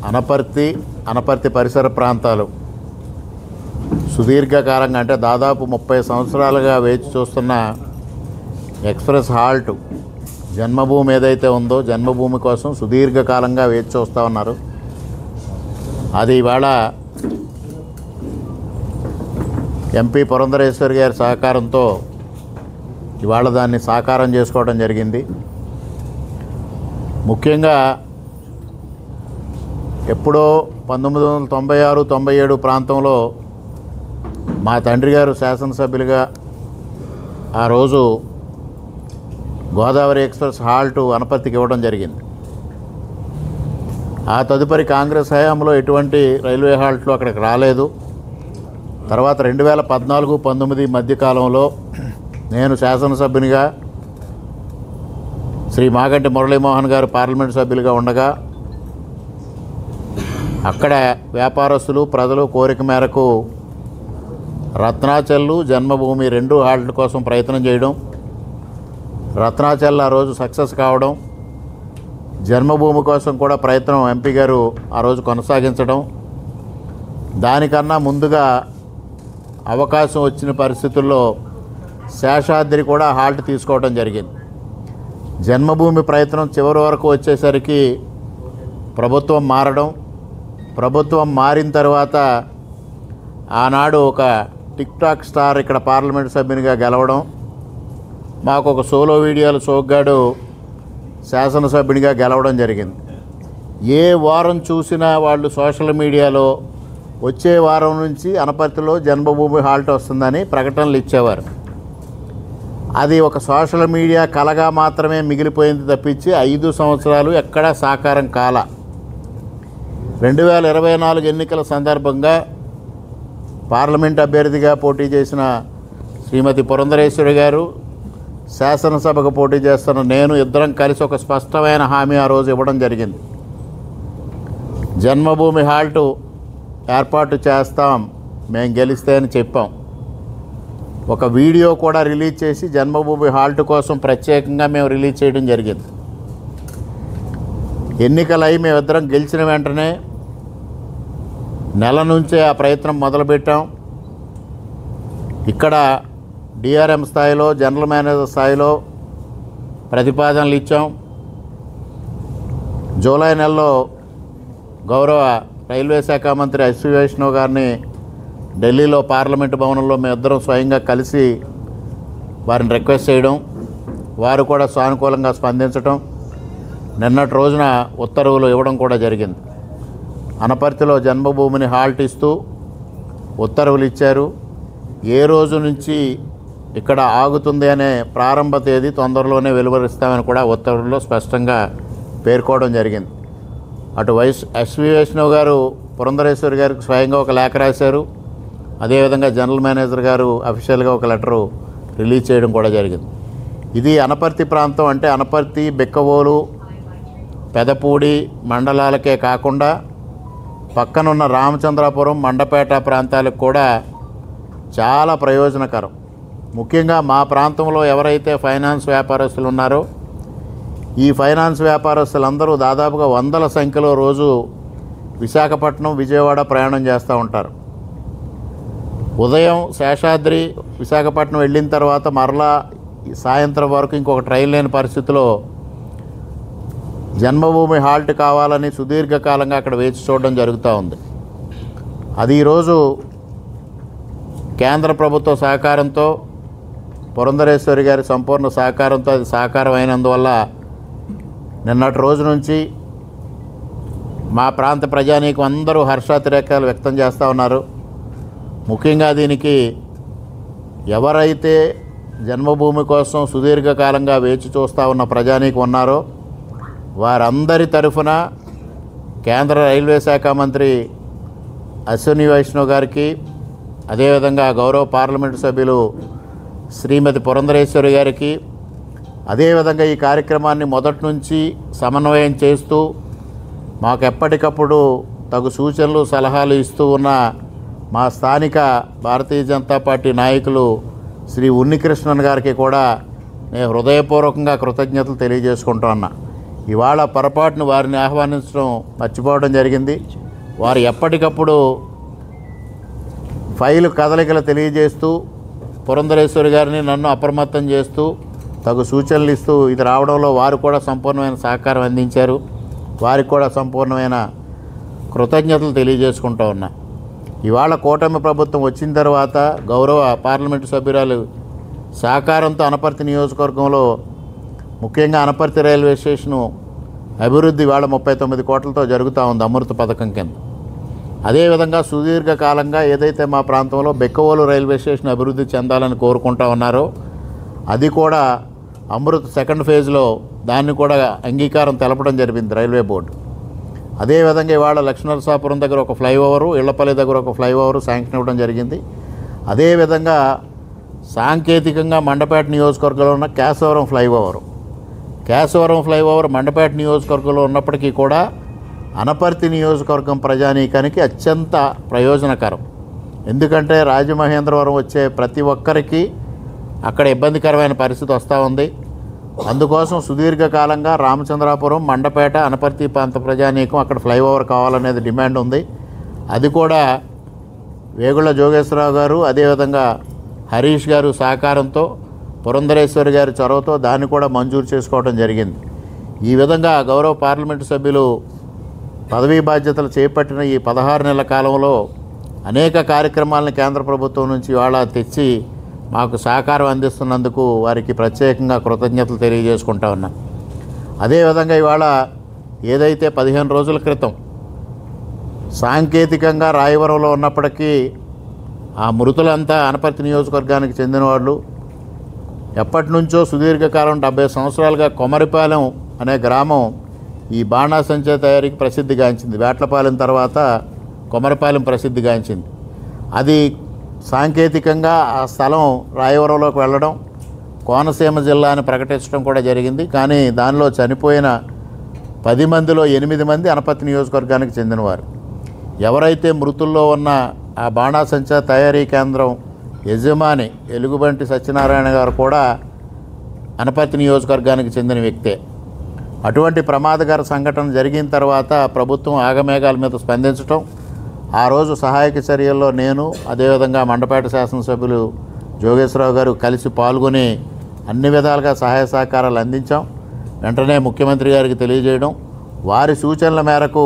అనపర్తి పరిసర ప్రాంతాలు సుదీర్ఘకాలంగా అంటే దాదాపు 30 సంవత్సరాలుగా వేచి చూస్తున్న ఎక్స్ప్రెస్ హాల్ట్ జన్మభూమి ఏదైతే ఉందో జన్మభూమి కోసం సుదీర్ఘకాలంగా వేచి చూస్తూ ఉన్నారు. అది ఇవాళ ఎంపీ పురంధరేశ్వరి గారి సహకారంతో ఇవాళ దాన్ని సాకారం చేసుకోవడం జరిగింది. ముఖ్యంగా ఎప్పుడో 1996-97 ప్రాంతంలో మా తండ్రి గారు శాసనసభ్యులుగా ఆ రోజు గోదావరి ఎక్స్ప్రెస్ హాల్ట్ అనపర్తికి ఇవ్వడం జరిగింది. ఆ తదుపరి కాంగ్రెస్ హయాంలో ఎటువంటి రైల్వే హాల్ట్లు అక్కడికి రాలేదు. తర్వాత 2014-19 మధ్యకాలంలో నేను శాసనసభ్యునిగా శ్రీ మాగంటి మురళీమోహన్ గారు పార్లమెంట్ సభ్యులుగా ఉండగా అక్కడ వ్యాపారస్తులు ప్రజలు కోరిక మేరకు రత్నాచల్లు జన్మభూమి 2 హాల్ట్ కోసం ప్రయత్నం చేయడం, రత్నాచల్ ఆ రోజు సక్సెస్ కావడం, జన్మభూమి కోసం కూడా ప్రయత్నం ఎంపీ గారు ఆ రోజు కొనసాగించడం, దానికన్నా ముందుగా అవకాశం వచ్చిన పరిస్థితుల్లో శేషాద్రి కూడా హాల్ట్ తీసుకోవడం జరిగింది. జన్మభూమి ప్రయత్నం చివరి వరకు వచ్చేసరికి ప్రభుత్వం మారడం, ప్రభుత్వం మారిన తర్వాత ఆనాడు ఒక టిక్ టాక్ స్టార్ ఇక్కడ పార్లమెంట్ సభ్యునిగా గెలవడం, మాకు ఒక సోలో వీడియోలు సోగ్గాడు శాసనసభ్యునిగా గెలవడం జరిగింది. ఏ వారం చూసినా వాళ్ళు సోషల్ మీడియాలో వచ్చే వారం నుంచి అనపర్తిలో జన్మభూమి హాల్ట్ వస్తుందని ప్రకటనలు ఇచ్చేవారు. అది ఒక సోషల్ మీడియా కలగా మాత్రమే మిగిలిపోయింది తప్పించి 5 సంవత్సరాలు ఎక్కడా సాకారం కాల. 2024 ఎన్నికల సందర్భంగా పార్లమెంట్ అభ్యర్థిగా పోటీ చేసిన శ్రీమతి పురంధరేశ్వరి గారు, శాసనసభకు పోటీ చేస్తున్న నేను ఇద్దరం కలిసి ఒక స్పష్టమైన హామీ ఆ రోజు ఇవ్వడం జరిగింది. జన్మభూమి హాల్ట్ ఏర్పాటు చేస్తాం మేము గెలిస్తే అని చెప్పాం. ఒక వీడియో కూడా రిలీజ్ చేసి జన్మభూమి హాల్ట్ కోసం ప్రత్యేకంగా మేము రిలీజ్ చేయడం జరిగింది. ఎన్నికలై మేమిద్దరం గెలిచిన వెంటనే నెల నుంచే ఆ ప్రయత్నం మొదలుపెట్టాం. ఇక్కడ డిఆర్ఎం స్థాయిలో జనరల్ మేనేజర్ స్థాయిలో ప్రతిపాదనలు ఇచ్చాం. జూలై నెలలో గౌరవ రైల్వే శాఖ మంత్రి అశ్విని వైష్ణవ్ గారిని ఢిల్లీలో పార్లమెంటు భవనంలో మేమిద్దరం స్వయంగా కలిసి వారిని రిక్వెస్ట్ చేయడం, వారు కూడా సానుకూలంగా స్పందించడం, నిన్నటి రోజున ఉత్తర్వులు ఇవ్వడం కూడా జరిగింది. అనపర్తిలో జన్మభూమిని హాల్ట్ ఇస్తూ ఉత్తర్వులు ఇచ్చారు. ఏ రోజు నుంచి ఇక్కడ ఆగుతుంది అనే ప్రారంభ తేదీ తొందరలోనే వెలువరిస్తామని కూడా ఉత్తర్వుల్లో స్పష్టంగా పేర్కోవడం జరిగింది. అటు ఎస్వి వైష్ణవ్ గారు పురంధరేశ్వరి గారికి స్వయంగా ఒక లేఖ రాశారు. అదేవిధంగా జనరల్ మేనేజర్ గారు అఫీషియల్గా ఒక లెటరు రిలీజ్ చేయడం కూడా జరిగింది. ఇది అనపర్తి ప్రాంతం అంటే అనపర్తి, బిక్కవోలు, పెదపూడి మండలాలకే కాకుండా పక్కనున్న రామచంద్రాపురం, మండపేట ప్రాంతాలకు కూడా చాలా ప్రయోజనకరం. ముఖ్యంగా మా ప్రాంతంలో ఎవరైతే ఫైనాన్స్ వ్యాపారస్తులు ఉన్నారో ఈ ఫైనాన్స్ వ్యాపారస్తులందరూ దాదాపుగా 100ల సంఖ్యలో రోజు విశాఖపట్నం, విజయవాడ ప్రయాణం చేస్తూ ఉంటారు. ఉదయం శేషాద్రి విశాఖపట్నం వెళ్ళిన తర్వాత మరలా సాయంత్రం వరకు ఇంకొక ట్రైన్ లేని పరిస్థితిలో జన్మభూమి హాల్ట్ కావాలని సుదీర్ఘకాలంగా అక్కడ వేచి చూడడం జరుగుతూ ఉంది. అది ఈరోజు కేంద్ర ప్రభుత్వ సహకారంతో, పురంధరేశ్వరి గారి సంపూర్ణ సహకారంతో అది సాకారం అయినందువల్ల నిన్నటి రోజు నుంచి మా ప్రాంత ప్రజానీకం అందరూ హర్షాతిరేకాలు వ్యక్తం చేస్తూ ఉన్నారు. ముఖ్యంగా దీనికి ఎవరైతే జన్మభూమి కోసం సుదీర్ఘకాలంగా వేచి చూస్తూ ఉన్న ప్రజానీకం ఉన్నారో వారందరి తరఫున కేంద్ర రైల్వే శాఖ మంత్రి అశ్విని వైష్ణవ్ గారికి, అదేవిధంగా గౌరవ పార్లమెంటు సభ్యులు శ్రీమతి పురంధరేశ్వరి గారికి, అదేవిధంగా ఈ కార్యక్రమాన్ని మొదటి నుంచి సమన్వయం చేస్తూ మాకు ఎప్పటికప్పుడు తగు సూచనలు సలహాలు ఇస్తూ ఉన్న మా స్థానిక భారతీయ జనతా పార్టీ నాయకులు శ్రీ ఉన్నికృష్ణన్ గారికి కూడా నేను హృదయపూర్వకంగా కృతజ్ఞతలు తెలియజేసుకుంటూ ఉన్నా. ఇవాళ పొరపాటును వారిని ఆహ్వానించడం మర్చిపోవడం జరిగింది. వారు ఎప్పటికప్పుడు ఫైలు కదలికలు తెలియజేస్తూ పురంధరేశ్వరి గారిని నన్ను అప్రమత్తం చేస్తూ తగు సూచనలు ఇస్తూ ఇది రావడంలో వారు కూడా సంపూర్ణమైన సహకారం అందించారు. వారికి కూడా సంపూర్ణమైన కృతజ్ఞతలు తెలియజేసుకుంటూ ఉన్నా. ఇవాళ కూటమి ప్రభుత్వం వచ్చిన తర్వాత గౌరవ పార్లమెంటు సభ్యురాలు సహకారంతో అనపర్తి నియోజకవర్గంలో ముఖ్యంగా అనపర్తి రైల్వే స్టేషను అభివృద్ధి ఇవాళ 39 కోట్లతో జరుగుతూ ఉంది అమృత పథకం కింద. అదేవిధంగా సుదీర్ఘకాలంగా ఏదైతే మా ప్రాంతంలో బెక్కవోలు రైల్వే స్టేషన్ అభివృద్ధి చెందాలని కోరుకుంటా ఉన్నారో అది కూడా అమృత్ సెకండ్ ఫేజ్లో దాన్ని కూడా అంగీకారం తెలపడం జరిగింది రైల్వే బోర్డు. అదేవిధంగా ఇవాళ లక్ష్మణరసాపురం దగ్గర ఒక ఫ్లైఓవరు, ఇళ్లపల్లి దగ్గర ఒక ఫ్లైఓవరు శాంక్షన్ ఇవ్వడం జరిగింది. అదేవిధంగా సాంకేతికంగా మండపేట నియోజకవర్గంలో ఉన్న కేశవరం ఫ్లైఓవర్ మండపేట నియోజకవర్గంలో ఉన్నప్పటికీ కూడా అనపర్తి నియోజకవర్గం ప్రజానీకానికి అత్యంత ప్రయోజనకరం. ఎందుకంటే రాజమహేంద్రవరం వచ్చే ప్రతి ఒక్కరికి అక్కడ ఇబ్బందికరమైన పరిస్థితి వస్తూ ఉంది. అందుకోసం సుదీర్ఘకాలంగా రామచంద్రాపురం, మండపేట, అనపర్తి ప్రాంత ప్రజానీకం అక్కడ ఫ్లైఓవర్ కావాలనేది డిమాండ్ ఉంది. అది కూడా వేగుళ్ల జోగేశ్వరరావు గారు అదేవిధంగా హరీష్ గారు సహకారంతో పురంధరేశ్వరి గారి చొరవతో దాన్ని కూడా మంజూరు చేసుకోవడం జరిగింది. ఈ విధంగా గౌరవ పార్లమెంటు సభ్యులు పదవీ బాధ్యతలు చేపట్టిన ఈ 16 నెలల కాలంలో అనేక కార్యక్రమాలను కేంద్ర ప్రభుత్వం నుంచి ఇవాళ తెచ్చి మాకు సహకారం అందిస్తున్నందుకు వారికి ప్రత్యేకంగా కృతజ్ఞతలు తెలియజేసుకుంటా ఉన్నా. అదేవిధంగా ఇవాళ ఏదైతే 15 రోజుల క్రితం సాంకేతికంగా రాయవరంలో ఉన్నప్పటికీ ఆ మృతులంతా అనపర్తి నియోజకవర్గానికి చెందిన వాళ్ళు. ఎప్పటి నుంచో సుదీర్ఘకాలం 70 సంవత్సరాలుగా కొమరిపాలెం అనే గ్రామం ఈ బాణాసంచా తయారీకి ప్రసిద్ధిగాంచింది. వేట్లపాలెం తర్వాత కొమరిపాలెం ప్రసిద్ధిగాంచింది. అది సాంకేతికంగా ఆ స్థలం రాయవరంలోకి వెళ్ళడం, కోనసీమ జిల్లా అని ప్రకటించడం కూడా జరిగింది. కానీ దానిలో చనిపోయిన 10 మందిలో 8 మంది అనపర్తి నియోజకవర్గానికి చెందినవారు. ఎవరైతే మృతుల్లో ఉన్న ఆ బాణాసంచా తయారీ కేంద్రం యజమాని ఎలుగుబంటి సత్యనారాయణ గారు కూడా అనపర్తి నియోజకవర్గానికి చెందిన వ్యక్తే. అటువంటి ప్రమాదకర సంఘటన జరిగిన తర్వాత ప్రభుత్వం ఆగమేఘాల మీద స్పందించడం, ఆ రోజు సహాయక చర్యల్లో నేను అదేవిధంగా మండపేట శాసనసభ్యులు జోగేశ్వరరావు గారు కలిసి పాల్గొని అన్ని విధాలుగా సహాయ సహకారాలు అందించాం. వెంటనే ముఖ్యమంత్రి గారికి తెలియజేయడం, వారి సూచనల మేరకు